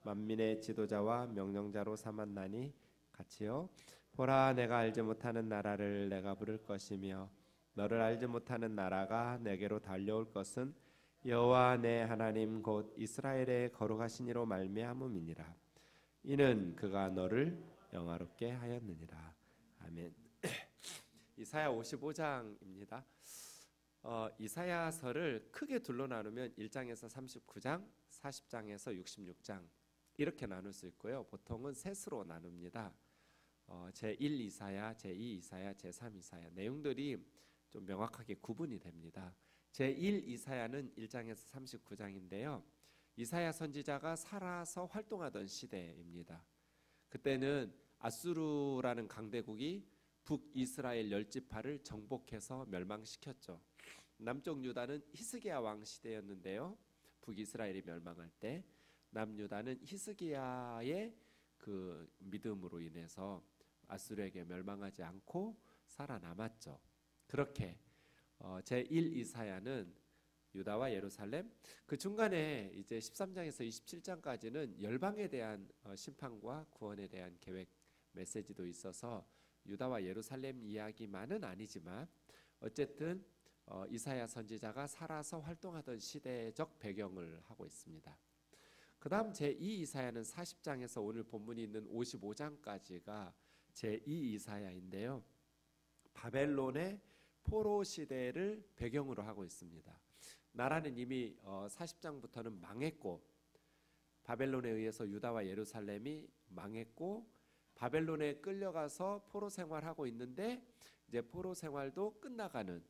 만민의 지도자와 명령자로 삼았나니 같이요. 보라, 내가 알지 못하는 나라를 내가 부를 것이며 너를 알지 못하는 나라가 내게로 달려올 것은 여호와 내 하나님 곧 이스라엘의 거룩하신 이로 말미암음이니라. 이는 그가 너를 영화롭게 하였느니라. 아멘. 이사야 55장입니다. 이사야서를 크게 둘로 나누면 1장에서 39장, 40장에서 66장 이렇게 나눌 수 있고요. 보통은 셋으로 나눕니다. 제1 이사야, 제2 이사야, 제3 이사야 내용들이 좀 명확하게 구분이 됩니다. 제1 이사야는 1장에서 39장인데요. 이사야 선지자가 살아서 활동하던 시대입니다. 그때는 아수르라는 강대국이 북이스라엘 10지파를 정복해서 멸망시켰죠. 남쪽 유다는 히스기야 왕 시대였는데요. 북이스라엘이 멸망할 때 남유다는 히스기야의 그 믿음으로 인해서 아수르에게 멸망하지 않고 살아남았죠. 그렇게 제1 이사야는 유다와 예루살렘, 그 중간에 이제 13장에서 27장까지는 열방에 대한 심판과 구원에 대한 계획 메시지도 있어서 유다와 예루살렘 이야기만은 아니지만 어쨌든 이사야 선지자가 살아서 활동하던 시대적 배경을 하고 있습니다. 그 다음 제2 이사야는 40장에서 오늘 본문이 있는 55장까지가 제2 이사야인데요. 바벨론의 포로 시대를 배경으로 하고 있습니다. 나라는 이미 40장부터는 망했고 바벨론에 의해서 유다와 예루살렘이 망했고 바벨론에 끌려가서 포로 생활하고 있는데 이제 포로 생활도 끝나가는,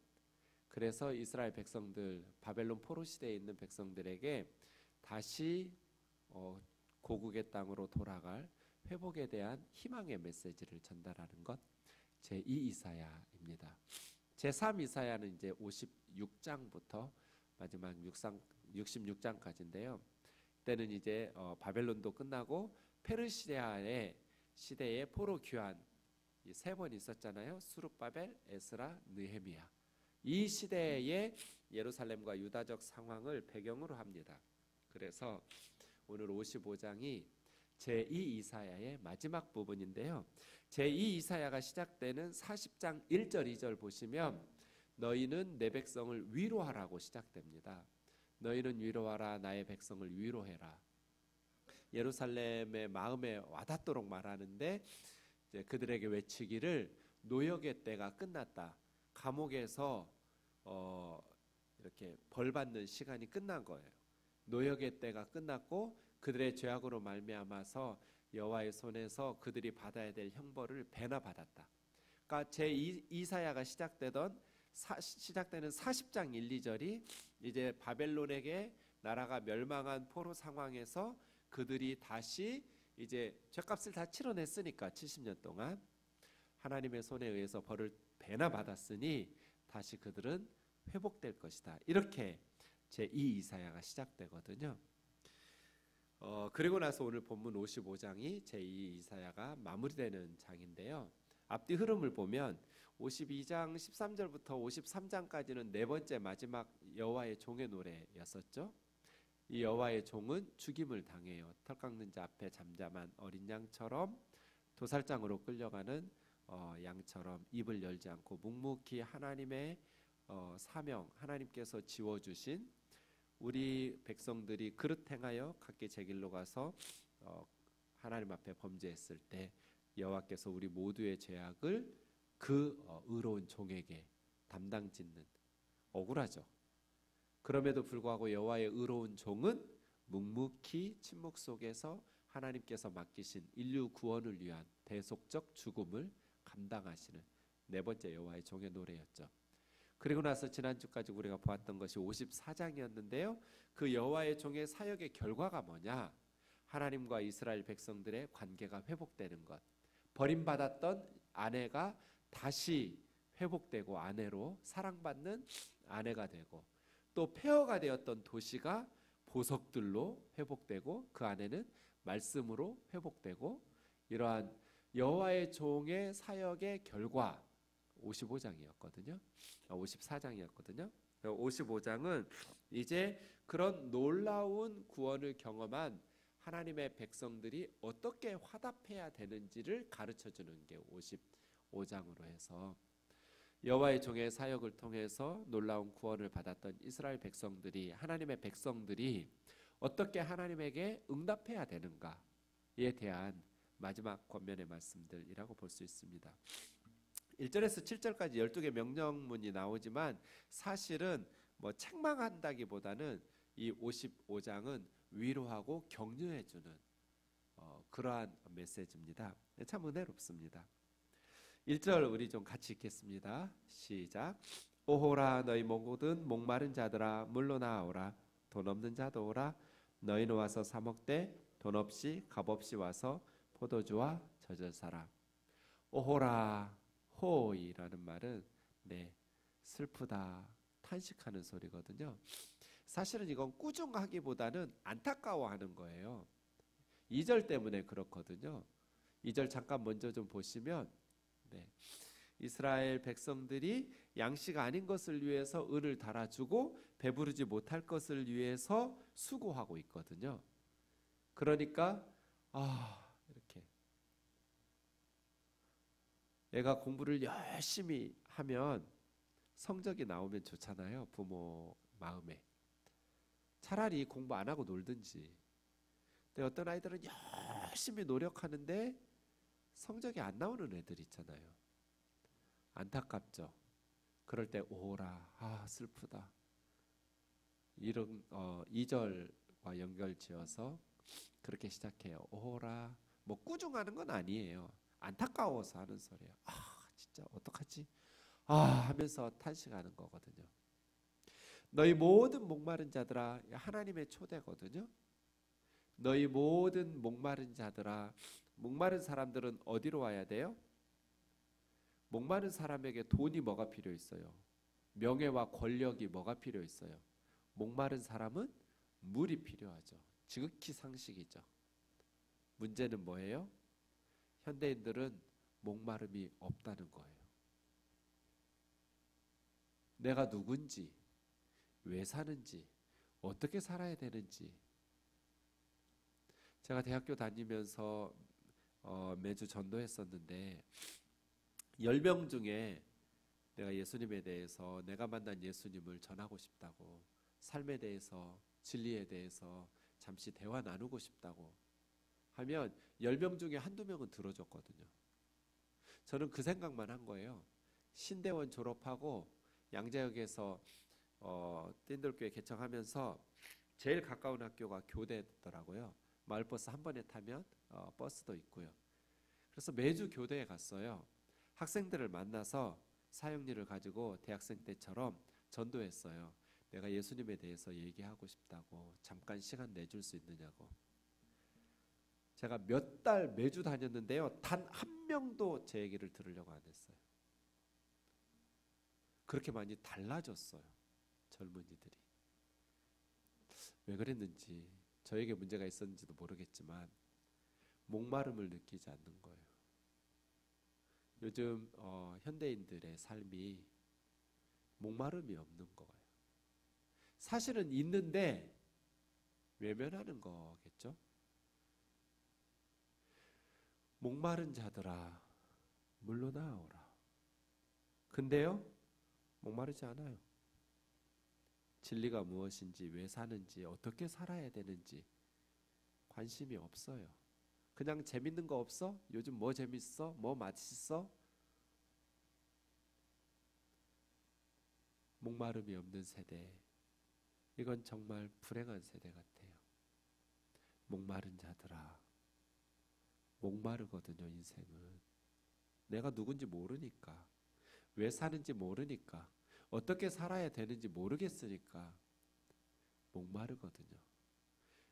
그래서 이스라엘 백성들, 바벨론 포로 시대에 있는 백성들에게 다시 고국의 땅으로 돌아갈 회복에 대한 희망의 메시지를 전달하는 것, 제2 이사야입니다. 제3 이사야는 이제 56장부터 마지막 66장까지인데요. 때는 이제 바벨론도 끝나고 페르시아의 시대의 포로 귀환 세 번 있었잖아요. 수룹바벨, 에스라, 느헤미야. 이 시대의 예루살렘과 유다적 상황을 배경으로 합니다. 그래서 오늘 55장이 제2 이사야의 마지막 부분인데요. 제2 이사야가 시작되는 40장 1절 2절 보시면 너희는 내 백성을 위로하라고 시작됩니다. 너희는 위로하라, 나의 백성을 위로해라. 예루살렘의 마음에 와닿도록 말하는데 이제 그들에게 외치기를 노역의 때가 끝났다. 감옥에서 이렇게 벌받는 시간이 끝난 거예요. 노역의 때가 끝났고 그들의 죄악으로 말미암아서 여호와의 손에서 그들이 받아야 될 형벌을 배나 받았다. 그러니까 제2사야가 시작되는 40장 1, 2절이 이제 바벨론에게 나라가 멸망한 포로 상황에서 그들이 다시 이제 죄값을 다 치러냈으니까 70년 동안 하나님의 손에 의해서 벌을 배나 받았으니 다시 그들은 회복될 것이다. 이렇게 제2 이사야가 시작되거든요. 그리고 나서 오늘 본문 55장이 제2 이사야가 마무리되는 장인데요. 앞뒤 흐름을 보면 52장 13절부터 53장까지는 네 번째 마지막 여호와의 종의 노래였었죠. 이 여호와의 종은 죽임을 당해요. 털 깎는 자 앞에 잠잠한 어린 양처럼 도살장으로 끌려가는 양처럼 입을 열지 않고 묵묵히 하나님의 사명, 하나님께서 지워주신 우리 백성들이 그릇 행하여 각기 제 길로 가서 하나님 앞에 범죄했을 때 여호와께서 우리 모두의 죄악을 그 의로운 종에게 담당 짓는, 억울하죠. 그럼에도 불구하고 여호와의 의로운 종은 묵묵히 침묵 속에서 하나님께서 맡기신 인류 구원을 위한 대속적 죽음을 감당하시는 네 번째 여호와의 종의 노래였죠. 그리고 나서 지난주까지 우리가 보았던 것이 54장이었는데요. 그 여호와의 종의 사역의 결과가 뭐냐? 하나님과 이스라엘 백성들의 관계가 회복되는 것. 버림받았던 아내가 다시 회복되고 아내로 사랑받는 아내가 되고, 또 폐허가 되었던 도시가 보석들로 회복되고 그 안에는 말씀으로 회복되고, 이러한 여호와의 종의 사역의 결과 55장이었거든요. 54장이었거든요. 55장은 이제 그런 놀라운 구원을 경험한 하나님의 백성들이 어떻게 화답해야 되는지를 가르쳐 주는 게 55장으로 해서 여호와의 종의 사역을 통해서 놀라운 구원을 받았던 이스라엘 백성들이 하나님의 백성들이 어떻게 하나님에게 응답해야 되는가에 대한 마지막 권면의 말씀들이라고 볼 수 있습니다. 1절에서 7절까지 12개 명령문이 나오지만 사실은 뭐 책망한다기보다는 이 55장은 위로하고 격려해주는 그러한 메시지입니다. 참 은혜롭습니다. 1절 우리 좀 같이 읽겠습니다. 시작. 오호라 너희 모든 목마른 자들아 물로 나오라. 돈 없는 자도 오라. 너희는 와서 사 먹되 돈 없이 값 없이 와서 포도주와 젖을 사라. 오호라 호이라는 말은 슬프다 탄식하는 소리거든요. 사실은 이건 꾸중하기보다는 안타까워하는 거예요. 2절 때문에 그렇거든요. 2절 잠깐 먼저 좀 보시면 이스라엘 백성들이 양식 아닌 것을 위해서 은을 달아주고 배부르지 못할 것을 위해서 수고하고 있거든요. 그러니까 이렇게 애가 공부를 열심히 하면 성적이 나오면 좋잖아요. 부모 마음에. 차라리 공부 안 하고 놀든지. 근데 어떤 아이들은 열심히 노력하는데 성적이 안 나오는 애들 있잖아요. 안타깝죠. 그럴 때 오라 슬프다. 이런 2절과 연결지어서 그렇게 시작해요. 오라 뭐 꾸중하는 건 아니에요. 안타까워서 하는 소리예요. 진짜 어떡하지? 하면서 탄식하는 거거든요. 너희 모든 목마른 자들아 하나님의 초대거든요. 너희 모든 목마른 자들아. 목마른 사람들은 어디로 와야 돼요? 목마른 사람에게 돈이 뭐가 필요 있어요? 명예와 권력이 뭐가 필요 있어요? 목마른 사람은 물이 필요하죠. 지극히 상식이죠. 문제는 뭐예요? 현대인들은 목마름이 없다는 거예요. 내가 누군지, 왜 사는지, 어떻게 살아야 되는지. 제가 대학교 다니면서 매주 전도했었는데 10명 중에 내가 예수님에 대해서 내가 만난 예수님을 전하고 싶다고, 삶에 대해서, 진리에 대해서 잠시 대화 나누고 싶다고 하면 10명 중에 한두 명은 들어줬거든요. 저는 그 생각만 한 거예요. 신대원 졸업하고 양재역에서 띵돌교회 개척하면서 제일 가까운 학교가 교대더라고요. 마을버스 한 번에 타면 버스도 있고요. 그래서 매주 교대에 갔어요. 학생들을 만나서 사역일을 가지고 대학생 때처럼 전도했어요. 내가 예수님에 대해서 얘기하고 싶다고, 잠깐 시간 내줄 수 있느냐고. 제가 몇 달 매주 다녔는데요. 단 한 명도 제 얘기를 들으려고 안 했어요. 그렇게 많이 달라졌어요. 젊은이들이. 왜 그랬는지, 저에게 문제가 있었는지도 모르겠지만 목마름을 느끼지 않는 거예요. 요즘 현대인들의 삶이 목마름이 없는 거예요. 사실은 있는데 외면하는 거겠죠. 목마른 자들아 물로 나오라. 근데요 목마르지 않아요. 진리가 무엇인지, 왜 사는지, 어떻게 살아야 되는지 관심이 없어요. 그냥 재밌는 거 없어? 요즘 뭐 재밌어? 뭐 맛있어? 목마름이 없는 세대. 이건 정말 불행한 세대 같아요. 목마른 자들아. 목마르거든요, 인생은. 내가 누군지 모르니까, 왜 사는지 모르니까, 어떻게 살아야 되는지 모르겠으니까 목마르거든요.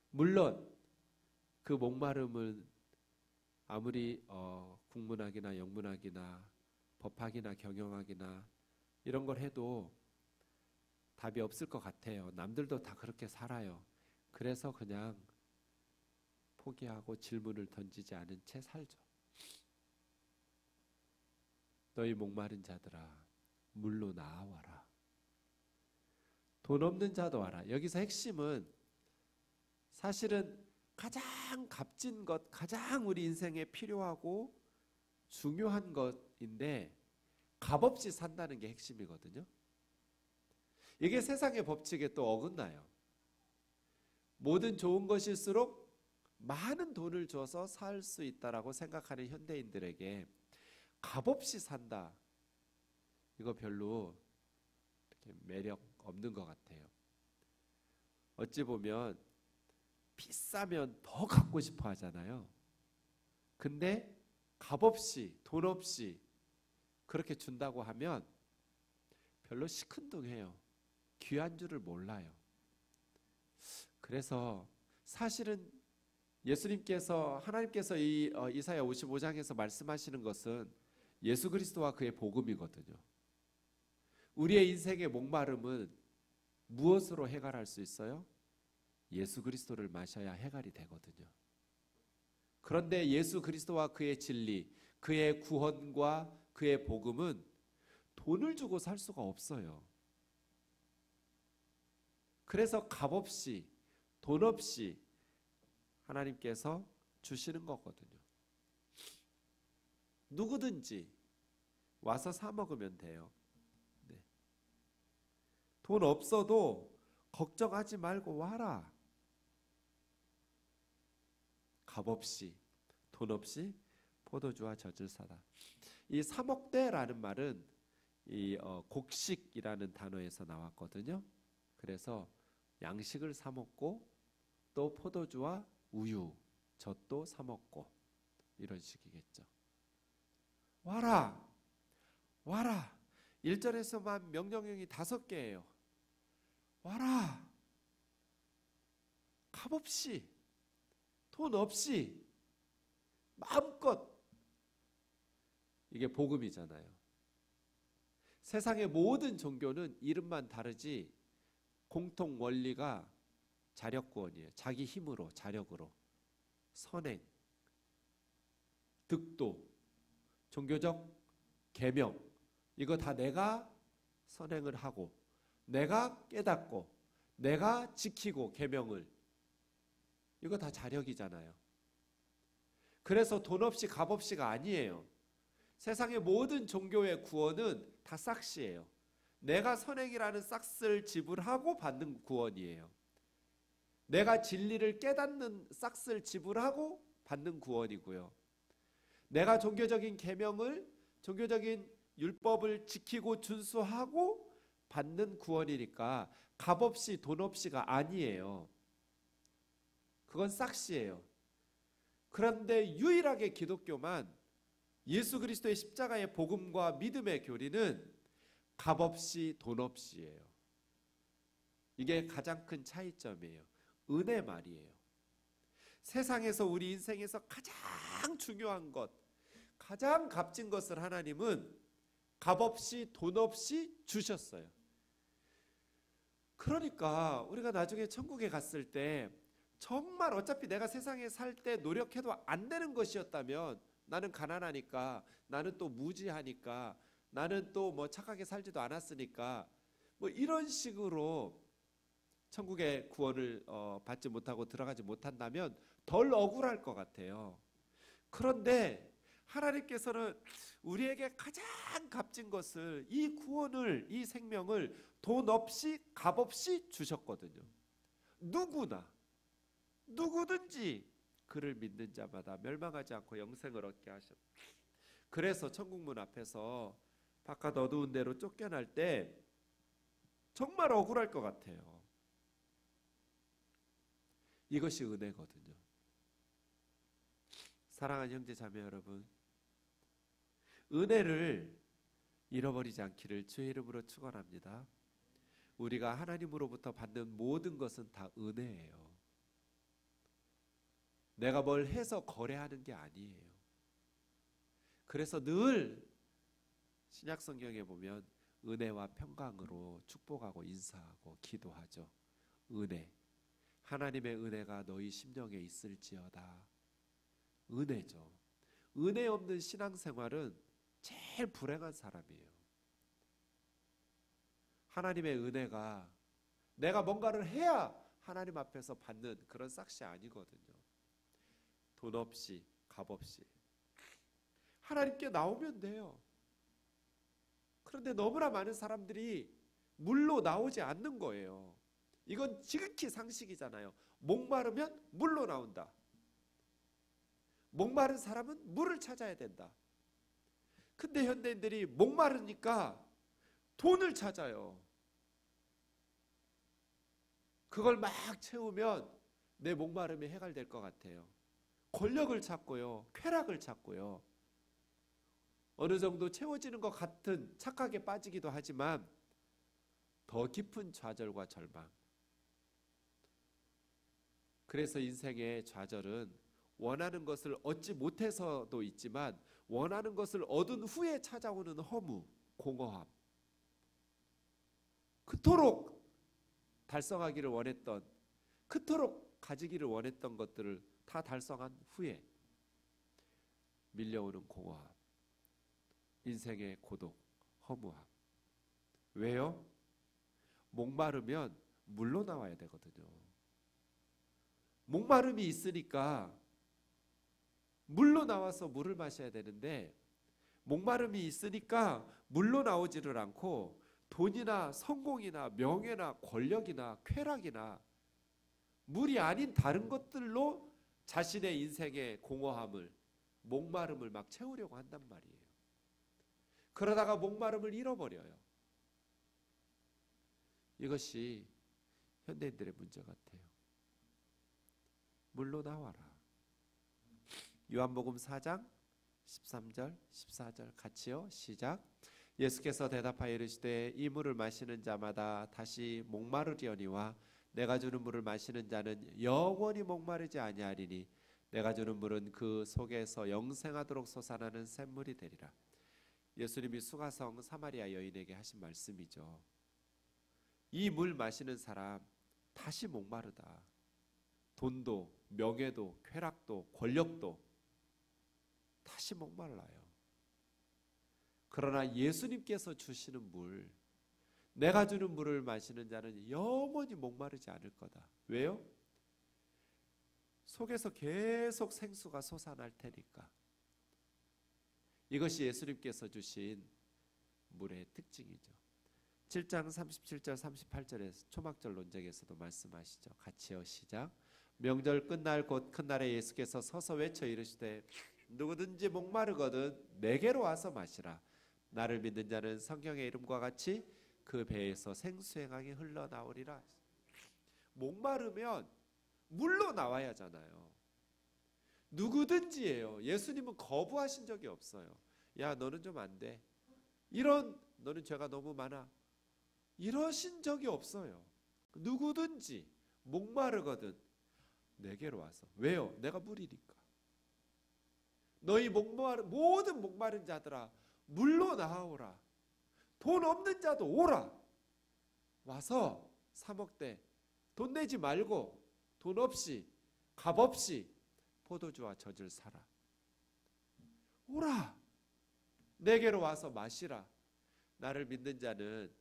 물론 그 목마름은 아무리 국문학이나 영문학이나 법학이나 경영학이나 이런 걸 해도 답이 없을 것 같아요. 남들도 다 그렇게 살아요. 그래서 그냥 포기하고 질문을 던지지 않은 채 살죠. 너희 목마른 자들아 물로 나와라. 돈 없는 자도 와라. 여기서 핵심은 사실은 가장 값진 것, 가장 우리 인생에 필요하고 중요한 것인데 값없이 산다는 게 핵심이거든요. 이게 세상의 법칙에 또 어긋나요. 모든 좋은 것일수록 많은 돈을 줘서 살 수 있다라고 생각하는 현대인들에게 값없이 산다. 이거 별로 이렇게 매력 없는 것 같아요. 어찌 보면 비싸면 더 갖고 싶어 하잖아요. 근데 값없이, 돈 없이 그렇게 준다고 하면 별로 시큰둥해요. 귀한 줄을 몰라요. 그래서 사실은 예수님께서, 하나님께서 이 이사야 55장에서 말씀하시는 것은 예수 그리스도와 그의 복음이거든요. 우리의 인생의 목마름은 무엇으로 해결할 수 있어요? 예수 그리스도를 마셔야 해결이 되거든요. 그런데 예수 그리스도와 그의 진리, 그의 구원과 그의 복음은 돈을 주고 살 수가 없어요. 그래서 값없이, 돈 없이 하나님께서 주시는 거거든요. 누구든지 와서 사 먹으면 돼요. 네. 돈 없어도 걱정하지 말고 와라. 값없이, 돈 없이 포도주와 젖을 사다. 이 사먹되라는 말은 이 곡식이라는 단어에서 나왔거든요. 그래서 양식을 사 먹고 또 포도주와 우유, 젖도 사 먹고 이런 식이겠죠. 와라, 와라. 1절에서만 명령형이 5개예요. 와라. 값없이, 돈 없이 마음껏. 이게 복음이잖아요. 세상의 모든 종교는 이름만 다르지 공통 원리가 자력구원이에요. 자기 힘으로, 자력으로. 선행, 득도, 종교적 계명, 이거 다 내가 선행을 하고 내가 깨닫고 내가 지키고 계명을, 이거 다 자력이잖아요. 그래서 돈 없이 값 없이가 아니에요. 세상의 모든 종교의 구원은 다 싹시예요. 내가 선행이라는 싹스를 지불하고 받는 구원이에요. 내가 진리를 깨닫는 싹스를 지불하고 받는 구원이고요. 내가 종교적인 계명을, 종교적인 율법을 지키고 준수하고 받는 구원이니까 값없이 돈 없이가 아니에요. 그건 싹시예요. 그런데 유일하게 기독교만 예수 그리스도의 십자가의 복음과 믿음의 교리는 값없이 돈 없이예요. 이게 가장 큰 차이점이에요. 은혜 말이에요. 세상에서 우리 인생에서 가장 중요한 것, 가장 값진 것을 하나님은 값없이 돈 없이 주셨어요. 그러니까 우리가 나중에 천국에 갔을 때 정말 어차피 내가 세상에 살 때 노력해도 안 되는 것이었다면, 나는 가난하니까, 나는 또 무지하니까, 나는 또 뭐 착하게 살지도 않았으니까, 뭐 이런 식으로 천국의 구원을 받지 못하고 들어가지 못한다면 덜 억울할 것 같아요. 그런데 하나님께서는 우리에게 가장 값진 것을, 이 구원을, 이 생명을 돈 없이 값없이 주셨거든요. 누구든지 그를 믿는 자마다 멸망하지 않고 영생을 얻게 하셨. 그래서 천국문 앞에서 바깥 어두운 데로 쫓겨날 때 정말 억울할 것 같아요. 이것이 은혜거든요. 사랑하는 형제 자매 여러분, 은혜를 잃어버리지 않기를 주의 이름으로 축원합니다. 우리가 하나님으로부터 받는 모든 것은 다 은혜예요. 내가 뭘 해서 거래하는 게 아니에요. 그래서 늘 신약 성경에 보면 은혜와 평강으로 축복하고 인사하고 기도하죠. 은혜, 하나님의 은혜가 너희 심령에 있을지어다. 은혜죠. 은혜 없는 신앙생활은 제일 불행한 사람이에요. 하나님의 은혜가 내가 뭔가를 해야 하나님 앞에서 받는 그런 싹시 아니거든요. 돈 없이 값 없이 하나님께 나오면 돼요. 그런데 너무나 많은 사람들이 물로 나오지 않는 거예요. 이건 지극히 상식이잖아요. 목마르면 물로 나온다. 목마른 사람은 물을 찾아야 된다. 근데 현대인들이 목마르니까 돈을 찾아요. 그걸 막 채우면 내 목마름이 해결될 것 같아요. 권력을 찾고요. 쾌락을 찾고요. 어느 정도 채워지는 것 같은 착각에 빠지기도 하지만 더 깊은 좌절과 절망. 그래서 인생의 좌절은 원하는 것을 얻지 못해서도 있지만 원하는 것을 얻은 후에 찾아오는 허무, 공허함. 그토록 달성하기를 원했던, 그토록 가지기를 원했던 것들을 다 달성한 후에 밀려오는 공허함, 인생의 고독, 허무함. 왜요? 목마르면 물로 나와야 되거든요. 목마름이 있으니까 물로 나와서 물을 마셔야 되는데 목마름이 있으니까 물로 나오지를 않고 돈이나 성공이나 명예나 권력이나 쾌락이나 물이 아닌 다른 것들로 자신의 인생의 공허함을, 목마름을 막 채우려고 한단 말이에요. 그러다가 목마름을 잃어버려요. 이것이 현대인들의 문제 같아요. 물로 나와라. 요한복음 4장 13절 14절 같이요. 시작. 예수께서 대답하여 이르시되 이 물을 마시는 자마다 다시 목마르려니와 내가 주는 물을 마시는 자는 영원히 목마르지 아니하리니 내가 주는 물은 그 속에서 영생하도록 솟아나는 샘물이 되리라. 예수님이 수가성 사마리아 여인에게 하신 말씀이죠. 이 물 마시는 사람 다시 목마르다. 돈도 명예도 쾌락도 권력도 다시 목말라요. 그러나 예수님께서 주시는 물, 내가 주는 물을 마시는 자는 영원히 목마르지 않을 거다. 왜요? 속에서 계속 생수가 솟아날 테니까. 이것이 예수님께서 주신 물의 특징이죠. 7장 37절 38절에 초막절 논쟁에서도 말씀하시죠. 같이요. 시작. 명절 끝날 곧 큰 날에 예수께서 서서 외쳐 이르시되 누구든지 목마르거든 내게로 와서 마시라. 나를 믿는 자는 성경의 이름과 같이 그 배에서 생수의 강이 흘러나오리라. 목마르면 물로 나와야 하잖아요. 누구든지예요. 예수님은 거부하신 적이 없어요. 야, 너는 좀 안 돼. 너는 죄가 너무 많아. 이러신 적이 없어요. 누구든지 목마르거든 내게로 와서. 왜요? 내가 물이니까. 너희 모든 목마른 자들아 물로 나오라. 돈 없는 자도 오라. 와서 사 먹되 돈 내지 말고 돈 없이 값 없이 포도주와 젖을 사라. 오라. 내게로 와서 마시라. 나를 믿는 자는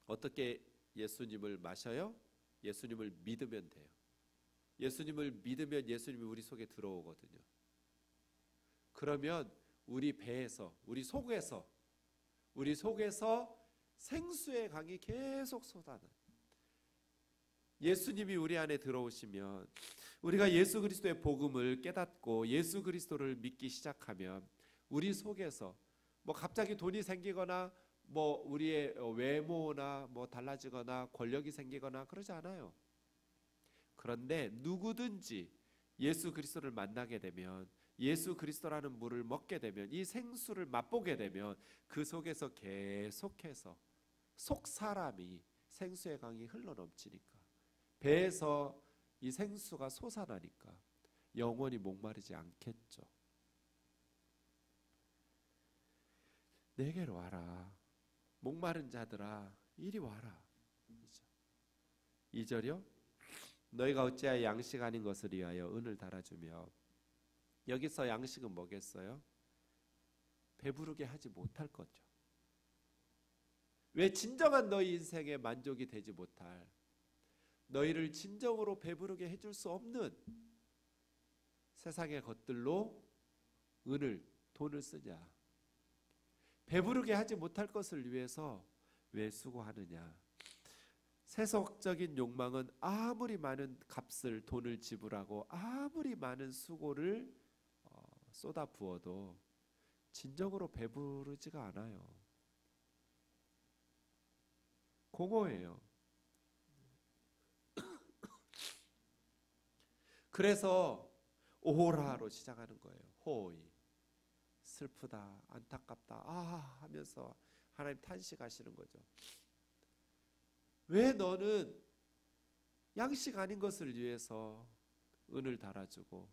어떻게 예수님을 마셔요? 예수님을 믿으면 돼요. 예수님을 믿으면 예수님이 우리 속에 들어오거든요. 그러면 우리 배에서, 우리 속에서 생수의 강이 계속 쏟아나. 예수님이 우리 안에 들어오시면 우리가 예수 그리스도의 복음을 깨닫고 예수 그리스도를 믿기 시작하면 우리 속에서 갑자기 돈이 생기거나 우리의 외모나 달라지거나 권력이 생기거나 그러지 않아요. 그런데 누구든지 예수 그리스도를 만나게 되면, 예수 그리스도라는 물을 먹게 되면, 이 생수를 맛보게 되면 그 속에서 계속해서 속 사람이 생수의 강이 흘러넘치니까, 배에서 이 생수가 솟아나니까 영원히 목마르지 않겠죠. 내게로 와라. 목마른 자들아 이리 와라. 2절이요. 너희가 어찌하여 양식 아닌 것을 위하여 은을 달아주며. 여기서 양식은 뭐겠어요? 배부르게 하지 못할 거죠. 왜 진정한 너희 인생에 만족이 되지 못할, 너희를 진정으로 배부르게 해줄 수 없는 세상의 것들로 돈을 쓰냐? 배부르게 하지 못할 것을 위해서 왜 수고하느냐? 세속적인 욕망은 아무리 많은 돈을 지불하고 아무리 많은 수고를 쏟아 부어도 진정으로 배부르지가 않아요. 공허해요. 그래서 오호라로 시작하는 거예요. 호의. 슬프다, 안타깝다, 하면서 하나님 탄식하시는 거죠. 왜 너는 양식 아닌 것을 위해서 은을 달아주고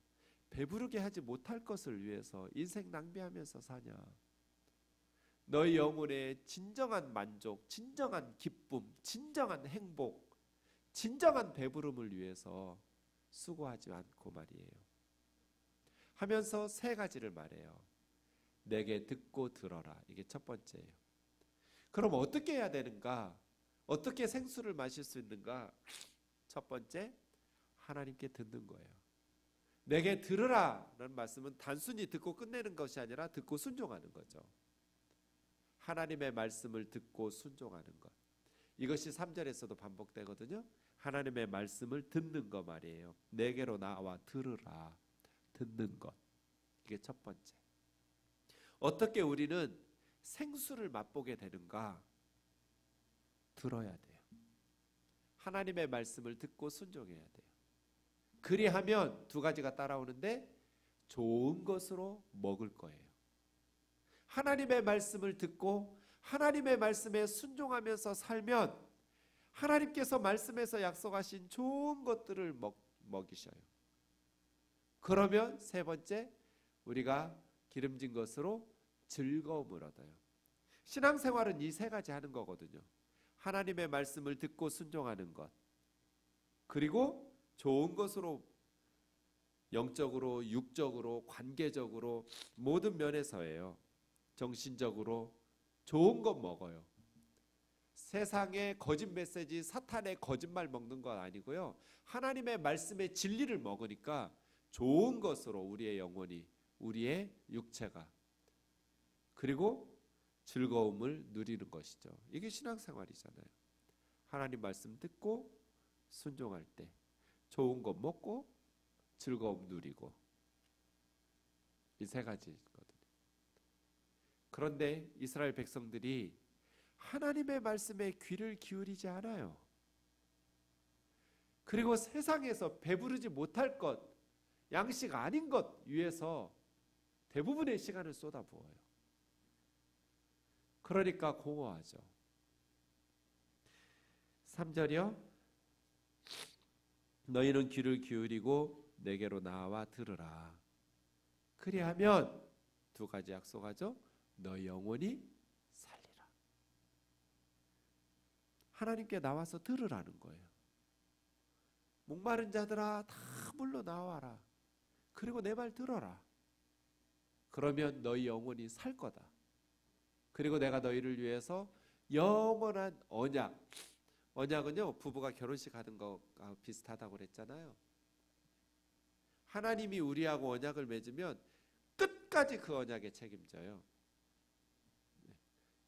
배부르게 하지 못할 것을 위해서 인생 낭비하면서 사냐? 너의 영혼의 진정한 만족, 진정한 기쁨, 진정한 행복, 진정한 배부름을 위해서 수고하지 않고 말이에요. 하면서 세 가지를 말해요. 내게 듣고 들어라. 이게 첫 번째예요. 그럼 어떻게 해야 되는가? 어떻게 생수를 마실 수 있는가? 첫 번째, 하나님께 듣는 거예요. 내게 들으라는 말씀은 단순히 듣고 끝내는 것이 아니라 듣고 순종하는 거죠. 하나님의 말씀을 듣고 순종하는 것. 이것이 3절에서도 반복되거든요. 하나님의 말씀을 듣는 거 말이에요. 내게로 나와 들으라. 듣는 것. 이게 첫 번째. 어떻게 우리는 생수를 맛보게 되는가? 들어야 돼요. 하나님의 말씀을 듣고 순종해야 돼요. 그리하면 두 가지가 따라오는데 좋은 것으로 먹을 거예요. 하나님의 말씀을 듣고 하나님의 말씀에 순종하면서 살면 하나님께서 말씀에서 약속하신 좋은 것들을 먹이셔요. 그러면 세 번째, 우리가 기름진 것으로 즐거움을 얻어요. 신앙생활은 이 세 가지 하는 거거든요. 하나님의 말씀을 듣고 순종하는 것, 그리고 좋은 것으로 영적으로, 육적으로, 관계적으로 모든 면에서예요. 정신적으로 좋은 것 먹어요. 세상의 거짓 메시지, 사탄의 거짓말 먹는 건 아니고요. 하나님의 말씀의 진리를 먹으니까 좋은 것으로 우리의 영혼이, 우리의 육체가, 그리고 즐거움을 누리는 것이죠. 이게 신앙생활이잖아요. 하나님 말씀 듣고 순종할 때 좋은 것 먹고 즐거움 누리고, 이 세 가지거든요. 그런데 이스라엘 백성들이 하나님의 말씀에 귀를 기울이지 않아요. 그리고 세상에서 배부르지 못할 것, 양식 아닌 것 위해서 대부분의 시간을 쏟아부어요. 그러니까 공허하죠. 3절이요. 너희는 귀를 기울이고 내게로 나와 들으라. 그리하면 두 가지 약속하죠. 너희 영혼이 살리라. 하나님께 나와서 들으라는 거예요. 목마른 자들아 다 물러 나와라. 그리고 내 말 들어라. 그러면 너희 영혼이 살 거다. 그리고 내가 너희를 위해서 영원한 언약. 언약은요, 부부가 결혼식 하는 거가 비슷하다고 그랬잖아요. 하나님이 우리하고 언약을 맺으면 끝까지 그 언약에 책임져요.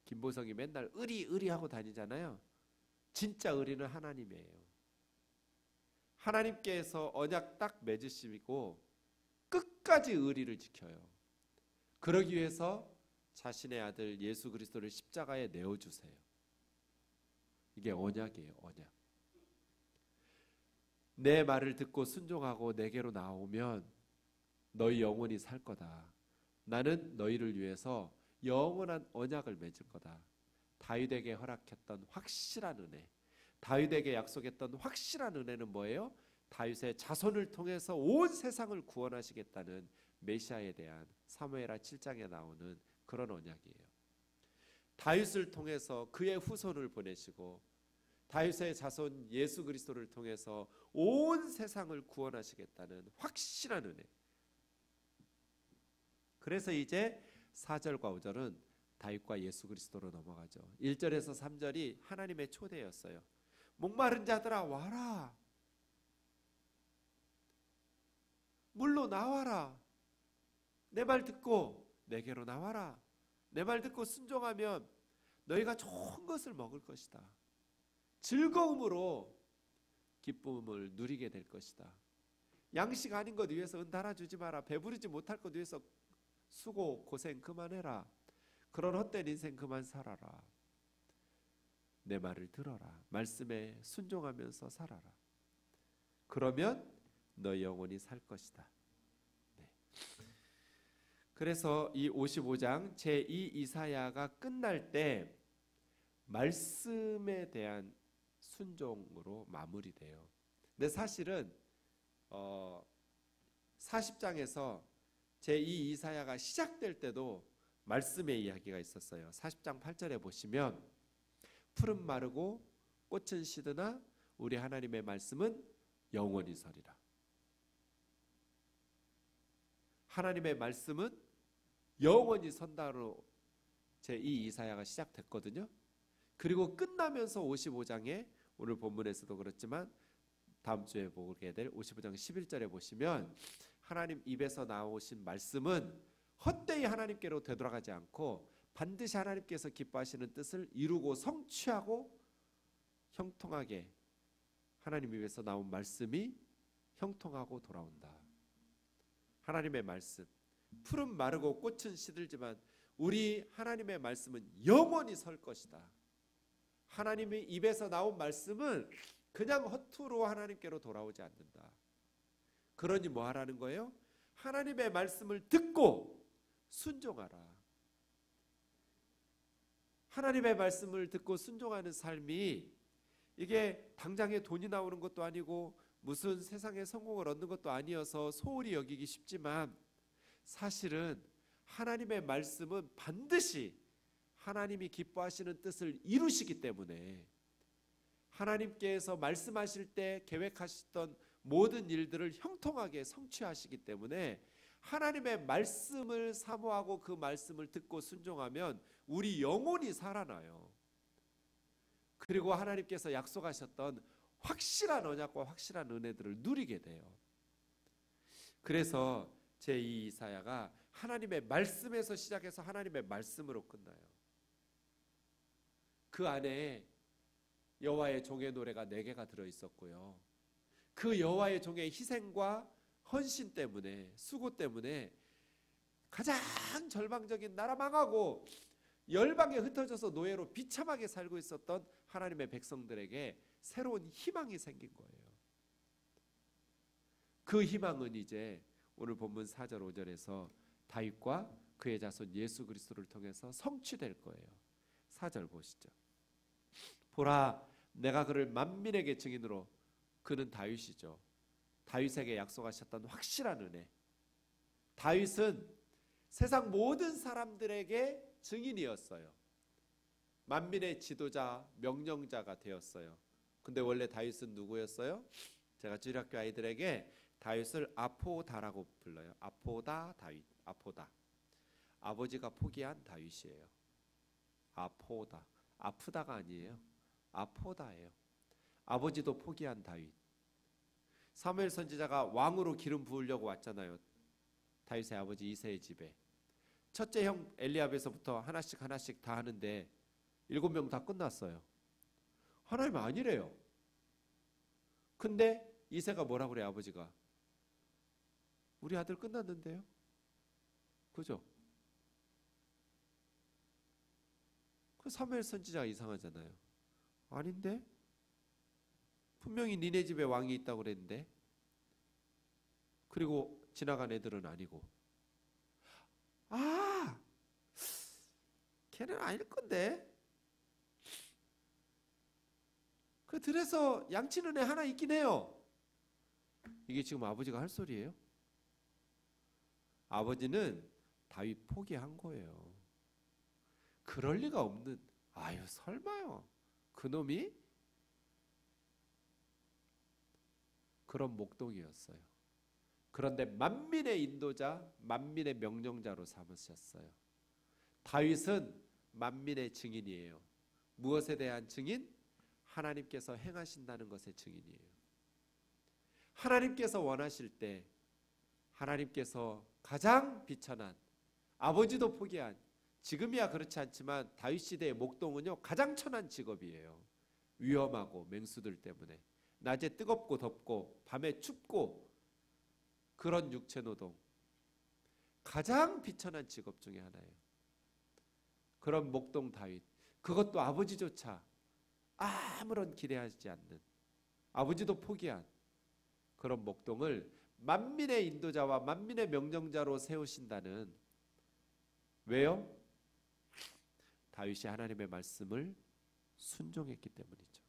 김보성이 맨날 의리 하고 다니잖아요. 진짜 의리는 하나님이에요. 하나님께서 언약 딱 맺으시고 끝까지 의리를 지켜요. 그러기 위해서 자신의 아들 예수 그리스도를 십자가에 내어주세요. 이게 언약이에요. 언약. 내 말을 듣고 순종하고 내게로 나오면 너희 영혼이 살 거다. 나는 너희를 위해서 영원한 언약을 맺을 거다. 다윗에게 허락했던 확실한 은혜, 다윗에게 약속했던 확실한 은혜는 뭐예요? 다윗의 자손을 통해서 온 세상을 구원하시겠다는 메시아에 대한 사무엘하 7장에 나오는 그런 언약이에요. 다윗을 통해서 그의 후손을 보내시고 다윗의 자손 예수 그리스도를 통해서 온 세상을 구원하시겠다는 확실한 은혜. 그래서 이제 4절과 5절은 다윗과 예수 그리스도로 넘어가죠. 1절에서 3절이 하나님의 초대였어요. 목마른 자들아 와라. 물로 나와라. 내 말 듣고 내게로 나와라. 내 말 듣고 순종하면 너희가 좋은 것을 먹을 것이다. 즐거움으로 기쁨을 누리게 될 것이다. 양식 아닌 것 위해서 은 달아주지 마라. 배부르지 못할 것 위해서 수고 고생 그만해라. 그런 헛된 인생 그만 살아라. 내 말을 들어라. 말씀에 순종하면서 살아라. 그러면 너 영원히 살 것이다. 네. 그래서 이 55장 제2 이사야가 끝날 때 말씀에 대한 순종으로 마무리돼요. 근데 사실은 40장에서 제2 이사야가 시작될 때도 말씀의 이야기가 있었어요. 40장 8절에 보시면 풀은 마르고 꽃은 시드나 우리 하나님의 말씀은 영원히 서리라. 하나님의 말씀은 영원히 선다로 제2 이사야가 시작됐거든요. 그리고 끝나면서 55장에 오늘 본문에서도 그렇지만 다음 주에 보게 될 55장 11절에 보시면 하나님 입에서 나오신 말씀은 헛되이 하나님께로 되돌아가지 않고 반드시 하나님께서 기뻐하시는 뜻을 이루고 성취하고 형통하게 하나님 입에서 나온 말씀이 형통하고 돌아온다. 하나님의 말씀, 풀은 마르고 꽃은 시들지만 우리 하나님의 말씀은 영원히 설 것이다. 하나님의 입에서 나온 말씀은 그냥 허투루 하나님께로 돌아오지 않는다. 그러니 뭐 하라는 거예요? 하나님의 말씀을 듣고 순종하라. 하나님의 말씀을 듣고 순종하는 삶이 이게 당장에 돈이 나오는 것도 아니고 무슨 세상에 성공을 얻는 것도 아니어서 소홀히 여기기 쉽지만 사실은 하나님의 말씀은 반드시 하나님이 기뻐하시는 뜻을 이루시기 때문에 하나님께서 말씀하실 때 계획하셨던 모든 일들을 형통하게 성취하시기 때문에 하나님의 말씀을 사모하고 그 말씀을 듣고 순종하면 우리 영혼이 살아나요. 그리고 하나님께서 약속하셨던 확실한 언약과 확실한 은혜들을 누리게 돼요. 그래서 제2 이사야가 하나님의 말씀에서 시작해서 하나님의 말씀으로 끝나요. 그 안에 여호와의 종의 노래가 4개가 들어있었고요. 그 여호와의 종의 희생과 헌신 때문에, 수고 때문에 가장 절망적인 나라 망하고 열방에 흩어져서 노예로 비참하게 살고 있었던 하나님의 백성들에게 새로운 희망이 생긴 거예요. 그 희망은 이제 오늘 본문 4절 5절에서 다윗과 그의 자손 예수 그리스도를 통해서 성취될 거예요. 4절 보시죠. 보라, 내가 그를 만민에게 증인으로, 그는 다윗이죠. 다윗에게 약속하셨던 확실한 은혜. 다윗은 세상 모든 사람들에게 증인이었어요. 만민의 지도자, 명령자가 되었어요. 근데 원래 다윗은 누구였어요? 제가 주일학교 아이들에게 다윗을 아포다라고 불러요. 아포다 다윗, 아포다. 아버지가 포기한 다윗이에요. 아포다. 아프다가 아니에요. 아포다예요. 아버지도 포기한 다윗. 사무엘 선지자가 왕으로 기름 부으려고 왔잖아요. 다윗의 아버지 이새의 집에. 첫째 형 엘리압에서부터 하나씩 다 하는데 7명 다 끝났어요. 하나님 아니래요. 근데 이새가 뭐라 그래? 아버지가 우리 아들 끝났는데요. 그죠? 그 사무엘 선지자가 이상하잖아요. 아닌데? 분명히 니네 집에 왕이 있다고 그랬는데. 그리고 지나간 애들은 아니고. 아, 걔는 아닐 건데. 그 들에서 양치는 애 하나 있긴 해요. 이게 지금 아버지가 할 소리예요? 아버지는 다윗 포기한 거예요. 그럴 리가 없는, 아유 설마요. 그놈이 그런 목동이었어요. 그런데 만민의 인도자, 만민의 명령자로 삼으셨어요. 다윗은 만민의 증인이에요. 무엇에 대한 증인? 하나님께서 행하신다는 것의 증인이에요. 하나님께서 원하실 때 하나님께서 가장 비천한, 아버지도 포기한, 지금이야 그렇지 않지만 다윗 시대의 목동은요 가장 천한 직업이에요. 위험하고 맹수들 때문에 낮에 뜨겁고 덥고 밤에 춥고 그런 육체노동, 가장 비천한 직업 중에 하나예요. 그런 목동 다윗, 그것도 아버지조차 아무런 기대하지 않는, 아버지도 포기한 그런 목동을 만민의 인도자와 만민의 명령자로 세우신다는, 왜요? 다윗이 하나님의 말씀을 순종했기 때문이죠.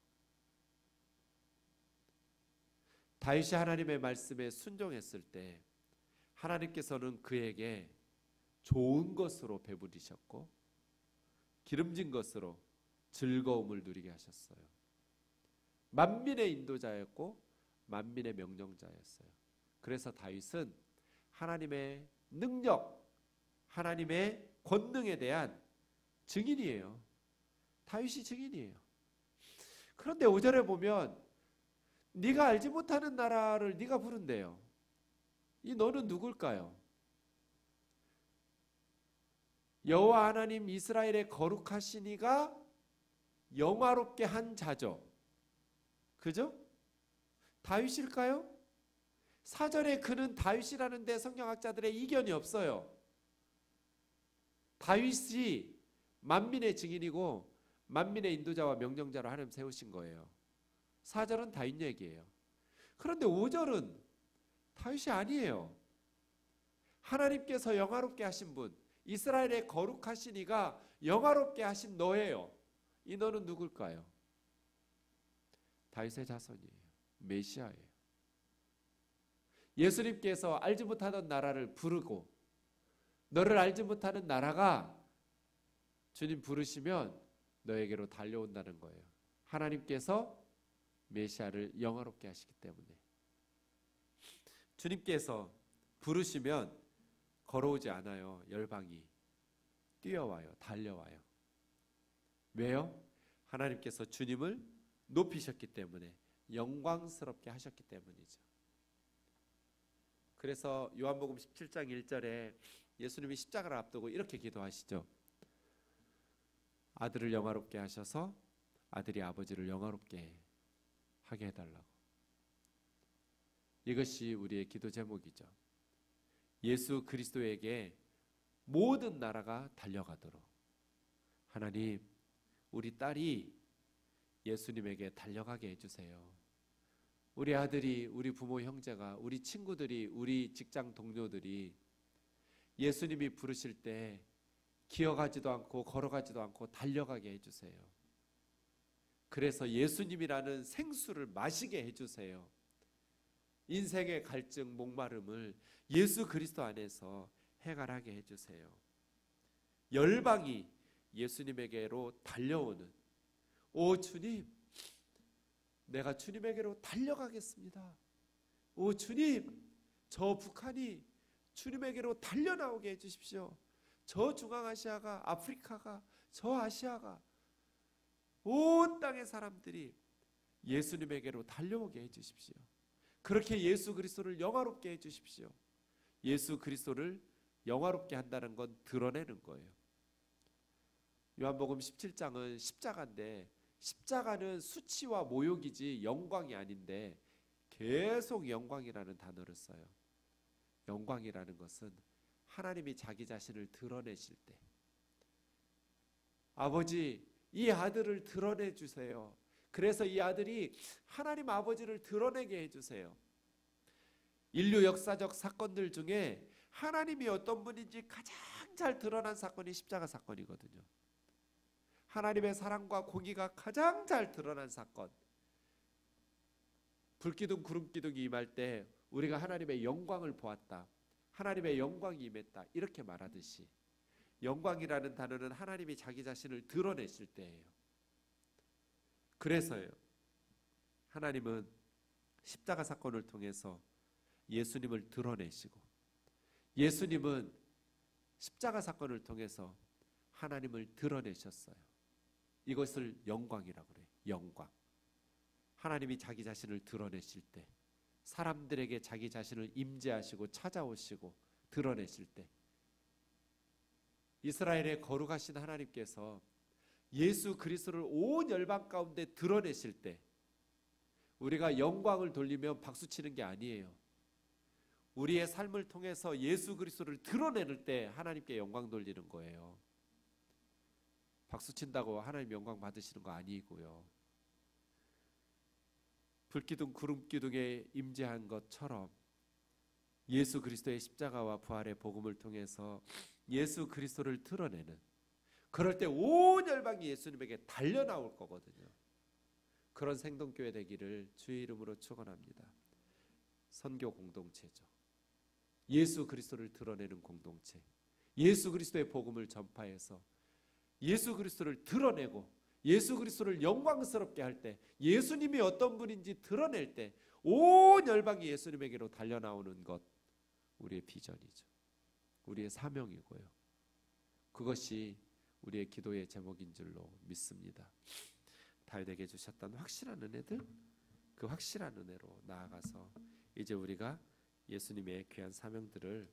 다윗이 하나님의 말씀에 순종했을 때 하나님께서는 그에게 좋은 것으로 배부리셨고 기름진 것으로 즐거움을 누리게 하셨어요. 만민의 인도자였고 만민의 명령자였어요. 그래서 다윗은 하나님의 능력, 하나님의 권능에 대한 증인이에요. 다윗이 증인이에요. 그런데 5절에 보면 네가 알지 못하는 나라를 네가 부른대요. 이 너는 누굴까요? 여호와 하나님 이스라엘의 거룩하신 이가 영화롭게 한 자죠. 그죠? 다윗일까요? 4절에 그는 다윗이라는데 성경학자들의 이견이 없어요. 다윗이 만민의 증인이고 만민의 인도자와 명령자로 하나님 세우신 거예요. 4절은 다윗 얘기예요. 그런데 5절은 다윗이 아니에요. 하나님께서 영화롭게 하신 분, 이스라엘의 거룩하신 이가 영화롭게 하신 너예요. 이 너는 누굴까요? 다윗의 자손이에요. 메시아예요. 예수님께서 알지 못하던 나라를 부르고 너를 알지 못하는 나라가 주님 부르시면 너에게로 달려온다는 거예요. 하나님께서 메시아를 영화롭게 하시기 때문에. 주님께서 부르시면 걸어오지 않아요. 열방이 뛰어와요. 달려와요. 왜요? 하나님께서 주님을 높이셨기 때문에, 영광스럽게 하셨기 때문이죠. 그래서 요한복음 17장 1절에 예수님이 십자가를 앞두고 이렇게 기도하시죠. 아들을 영화롭게 하셔서 아들이 아버지를 영화롭게 하게 해달라고. 이것이 우리의 기도 제목이죠. 예수 그리스도에게 모든 나라가 달려가도록 하나님, 우리 딸이 예수님에게 달려가게 해주세요. 우리 아들이, 우리 부모 형제가, 우리 친구들이, 우리 직장 동료들이 예수님이 부르실 때 기어가지도 않고 걸어가지도 않고 달려가게 해주세요. 그래서 예수님이라는 생수를 마시게 해주세요. 인생의 갈증, 목마름을 예수 그리스도 안에서 해결하게 해주세요. 열방이 예수님에게로 달려오는, 오 주님, 내가 주님에게로 달려가겠습니다. 오 주님, 저 북한이 주님에게로 달려나오게 해주십시오. 저 중앙아시아가, 아프리카가, 저 아시아가, 온 땅의 사람들이 예수님에게로 달려오게 해주십시오. 그렇게 예수 그리스도를 영화롭게 해주십시오. 예수 그리스도를 영화롭게 한다는 건 드러내는 거예요. 요한복음 17장은 십자가인데, 십자가는 수치와 모욕이지 영광이 아닌데 계속 영광이라는 단어를 써요. 영광이라는 것은 하나님이 자기 자신을 드러내실 때, 아버지, 이 아들을 드러내 주세요. 그래서 이 아들이 하나님 아버지를 드러내게 해주세요. 인류 역사적 사건들 중에 하나님이 어떤 분인지 가장 잘 드러난 사건이 십자가 사건이거든요. 하나님의 사랑과 공의가 가장 잘 드러난 사건. 불기둥 구름기둥이 임할 때 우리가 하나님의 영광을 보았다, 하나님의 영광이 임했다, 이렇게 말하듯이 영광이라는 단어는 하나님이 자기 자신을 드러내실 때예요. 그래서요, 하나님은 십자가 사건을 통해서 예수님을 드러내시고, 예수님은 십자가 사건을 통해서 하나님을 드러내셨어요. 이것을 영광이라고 그래요. 영광. 하나님이 자기 자신을 드러내실 때 사람들에게 자기 자신을 임재하시고 찾아오시고 드러내실 때, 이스라엘의 거룩하신 하나님께서 예수 그리스도를 온 열방 가운데 드러내실 때, 우리가 영광을 돌리며 박수치는 게 아니에요. 우리의 삶을 통해서 예수 그리스도를 드러내는 때 하나님께 영광 돌리는 거예요. 박수친다고 하나님 영광 받으시는 거 아니고요. 불기둥 구름기둥에 임재한 것처럼 예수 그리스도의 십자가와 부활의 복음을 통해서 예수 그리스도를 드러내는, 그럴 때 온 열방이 예수님에게 달려나올 거거든요. 그런 생동교회 되기를 주의 이름으로 축원합니다. 선교 공동체죠. 예수 그리스도를 드러내는 공동체, 예수 그리스도의 복음을 전파해서 예수 그리스도를 드러내고 예수 그리스도를 영광스럽게 할 때, 예수님이 어떤 분인지 드러낼 때 온 열방이 예수님에게로 달려나오는 것, 우리의 비전이죠. 우리의 사명이고요. 그것이 우리의 기도의 제목인 줄로 믿습니다. 다윗에게 주셨던 확실한 은혜들, 그 확실한 은혜로 나아가서 이제 우리가 예수님의 귀한 사명들을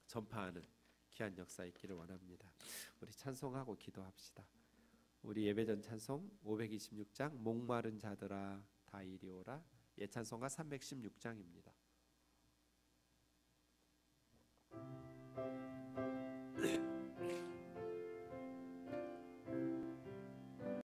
전파하는 귀한 역사 있기를 원합니다. 우리 찬송하고 기도합시다. 우리 예배전 찬송 526장 목마른 자들아 다 이리 오라, 예찬송가 316장입니다.